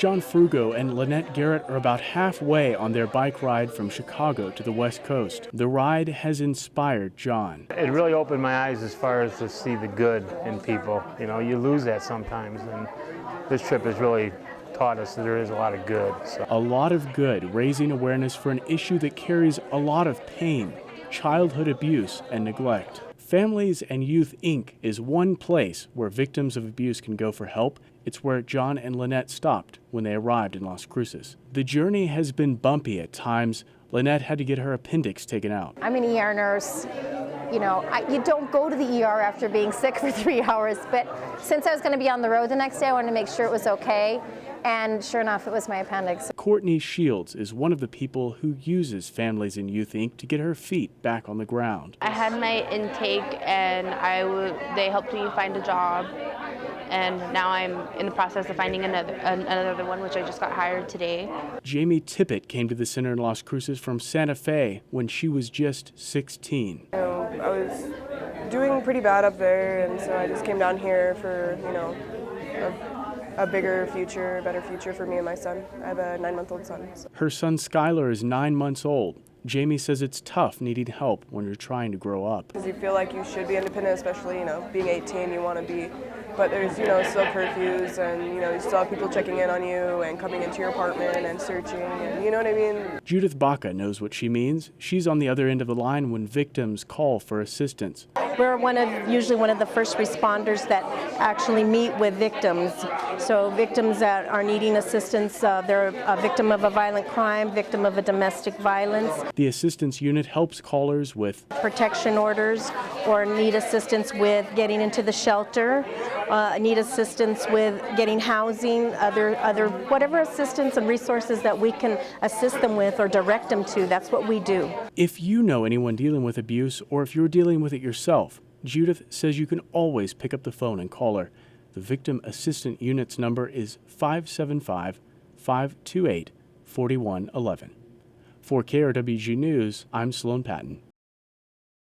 John Frugo and Lynette Garrett are about halfway on their bike ride from Chicago to the West Coast. The ride has inspired John. It really opened my eyes as far as to see the good in people. You know, you lose that sometimes, and this trip has really taught us that there is a lot of good. So. A lot of good, raising awareness for an issue that carries a lot of pain, childhood abuse and neglect. Families and Youth Inc. is one place where victims of abuse can go for help. It's where John and Lynette stopped when they arrived in Las Cruces. The journey has been bumpy at times. Lynette had to get her appendix taken out. I'm an ER nurse. You know, you don't go to the ER after being sick for 3 hours, but since I was going to be on the road the next day, I wanted to make sure it was okay. And sure enough, it was my appendix. Courtney Shields is one of the people who uses Families and Youth Inc. to get her feet back on the ground. I had my intake and they helped me find a job. And now I'm in the process of finding another one, which I just got hired today. Jamie Tippett came to the center in Las Cruces from Santa Fe when she was just 16. I was doing pretty bad up there, and so I just came down here for, a bigger future, better future for me and my son. I have a 9-month-old son. So. Her son Skylar is 9 months old. Jamie says it's tough needing help when you're trying to grow up. Because you feel like you should be independent, especially, being 18, you want to be. But there's, still curfews, and, you still have people checking in on you and coming into your apartment and searching, and you know what I mean? Judith Baca knows what she means. She's on the other end of the line when victims call for assistance. We're usually one of the first responders that actually meet with victims. So victims that are needing assistance, they're a victim of a violent crime, victim of a domestic violence. The assistance unit helps callers with protection orders, or need assistance with getting into the shelter, need assistance with getting housing, other whatever assistance and resources that we can assist them with or direct them to. That's what we do. If you know anyone dealing with abuse, or if you're dealing with it yourself, Judith says you can always pick up the phone and call her. The Victim Assistant Unit's number is 575-528-4111. For KRWG News, I'm Sloan Patton.